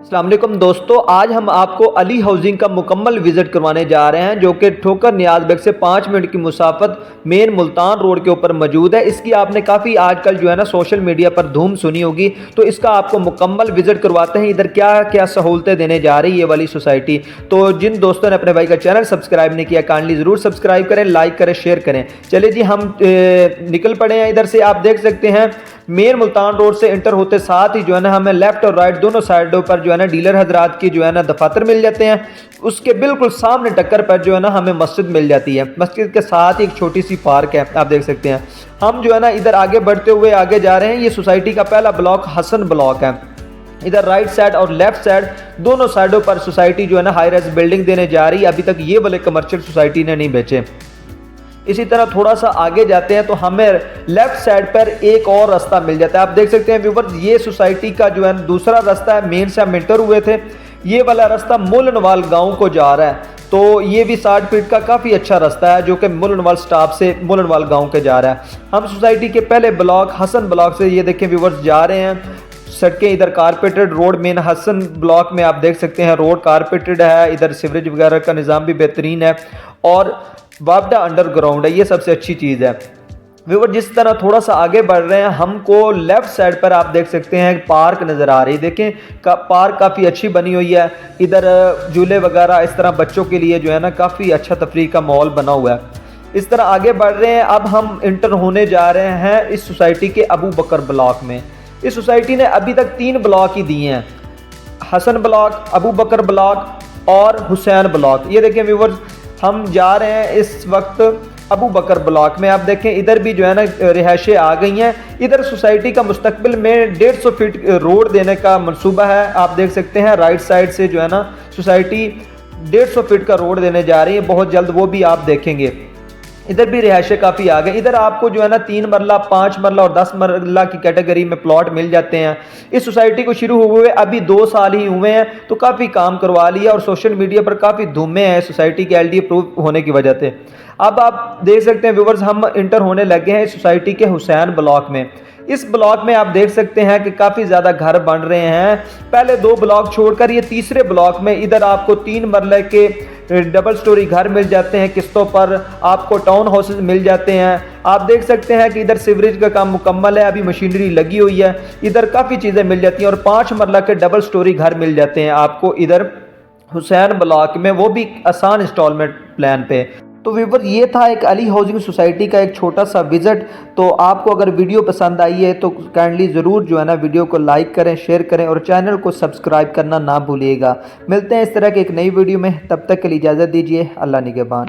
السلام علیکم دوستو، آج ہم آپ کو علی ہاؤسنگ کا مکمل وزٹ کروانے جا رہے ہیں جو کہ ٹھوکر نیاز بیگ سے 5 منٹ کی مسافت مین ملتان روڈ کے اوپر موجود ہے۔ اس کی آپ نے کافی آج کل جو ہے نا سوشل میڈیا پر دھوم سنی ہوگی، تو اس کا آپ کو مکمل وزٹ کرواتے ہیں۔ ادھر کیا کیا سہولتیں دینے جا رہی ہے یہ والی سوسائٹی، تو جن دوستوں نے اپنے بھائی کا چینل سبسکرائب نہیں کیا کائنڈلی ضرور سبسکرائب کریں، لائک کریں، شیئر کریں۔ چلے جی ہم نکل پڑے ہیں۔ ادھر سے آپ دیکھ سکتے ہیں مین ملتان روڈ سے انٹر ہوتے ساتھ ہی جو ہے نا ہمیں لیفٹ اور رائٹ دونوں سائڈوں پر جو ہے نا ڈیلر حضرات کی جو ہے نا دفاتر مل جاتے ہیں۔ اس کے بالکل سامنے ٹکر پر جو ہے نا ہمیں مسجد مل جاتی ہے۔ مسجد کے ساتھ ہی ایک چھوٹی سی پارک ہے، آپ دیکھ سکتے ہیں۔ ہم جو ہے نا ادھر آگے بڑھتے ہوئے آگے جا رہے ہیں۔ یہ سوسائٹی کا پہلا بلاک حسن بلاک ہے۔ ادھر رائٹ سائڈ اور لیفٹ سائڈ دونوں سائڈوں پر سوسائٹی جو ہے نا ہائی رائز بلڈنگ دینے جا رہی ہے۔ ابھی تک یہ والے کمرشل سوسائٹی نے نہیں بیچے۔ اسی طرح تھوڑا سا آگے جاتے ہیں تو ہمیں لیفٹ سائڈ پر ایک اور راستہ مل جاتا ہے۔ آپ دیکھ سکتے ہیں ویورز، یہ سوسائٹی کا جو ہے دوسرا راستہ ہے۔ مین سے ہم انٹر ہوئے تھے، یہ والا راستہ مولنوال گاؤں کو جا رہا ہے، تو یہ بھی 60 فٹ کا کافی اچھا راستہ ہے جو کہ مولنوال سٹاپ سے مولنوال گاؤں کے جا رہا ہے۔ ہم سوسائٹی کے پہلے بلاک حسن بلاک سے یہ دیکھیں ویورز جا رہے ہیں۔ سڑکیں ادھر کارپیٹڈ روڈ، مین حسن بلاک میں آپ دیکھ سکتے ہیں روڈ کارپیٹڈ ہے۔ ادھر سیوریج وغیرہ کا نظام بھی بہترین ہے اور وابڈا انڈر گراؤنڈ ہے، یہ سب سے اچھی چیز ہے۔ ویور جس طرح تھوڑا سا آگے بڑھ رہے ہیں، ہم کو لیفٹ سائڈ پر آپ دیکھ سکتے ہیں پارک نظر آ رہی ہے۔ دیکھیں پارک کافی اچھی بنی ہوئی ہے۔ ادھر جھولے وغیرہ اس طرح بچوں کے لیے جو ہے نا کافی اچھا تفریح کا ماحول بنا ہوا ہے۔ اس طرح آگے بڑھ رہے ہیں، اب ہم انٹر ہونے جا رہے ہیں اس سوسائٹی کے ابو بکر بلاک میں۔ اس سوسائٹی نے ابھی تک 3 بلاک ہی دیے ہیں، حسن بلاک، ابو بکر بلاک اور حسین بلاک۔ یہ دیکھیں ویورز، ہم جا رہے ہیں اس وقت ابو بکر بلاک میں۔ آپ دیکھیں ادھر بھی جو ہے نا رہائشیں آ گئی ہیں۔ ادھر سوسائٹی کا مستقبل میں 150 فٹ روڈ دینے کا منصوبہ ہے۔ آپ دیکھ سکتے ہیں رائٹ سائڈ سے جو ہے نا سوسائٹی 150 فٹ کا روڈ دینے جا رہی ہے، بہت جلد وہ بھی آپ دیکھیں گے۔ ادھر بھی رہائشیں کافی آ گئی۔ ادھر آپ کو جو ہے نا 3 مرلہ، 5 مرلہ اور 10 مرلہ کی کیٹیگری میں پلاٹ مل جاتے ہیں۔ اس سوسائٹی کو شروع ہوئے ابھی 2 سال ہی ہوئے ہیں، تو کافی کام کروا لیا اور سوشل میڈیا پر کافی دھومیں ہیں سوسائٹی کے LD اپروو ہونے کی وجہ سے۔ اب آپ دیکھ سکتے ہیں ویورز، ہم انٹر ہونے لگے ہیں اس سوسائٹی کے حسین بلاک میں۔ اس بلاک میں آپ دیکھ سکتے ہیں کہ کافی زیادہ گھر بن رہے ہیں۔ پہلے 2 بلاک چھوڑ کر یہ تیسرے بلاک میں ادھر آپ کو 3 مرلے کے ڈبل سٹوری گھر مل جاتے ہیں قسطوں پر، آپ کو ٹاؤن ہاؤسز مل جاتے ہیں۔ آپ دیکھ سکتے ہیں کہ ادھر سیوریج کا کام مکمل ہے، ابھی مشینری لگی ہوئی ہے۔ ادھر کافی چیزیں مل جاتی ہیں اور 5 مرلہ کے ڈبل سٹوری گھر مل جاتے ہیں آپ کو ادھر حسین بلاک میں، وہ بھی آسان انسٹالمنٹ پلان پہ۔ تو ویور یہ تھا ایک علی ہاؤسنگ سوسائٹی کا ایک چھوٹا سا وزٹ۔ تو آپ کو اگر ویڈیو پسند آئی ہے تو کائنڈلی ضرور جو ہے نا ویڈیو کو لائک کریں، شیئر کریں اور چینل کو سبسکرائب کرنا نہ بھولیے گا۔ ملتے ہیں اس طرح کے ایک نئی ویڈیو میں، تب تک کے لیے اجازت دیجیے۔ اللہ نگہبان۔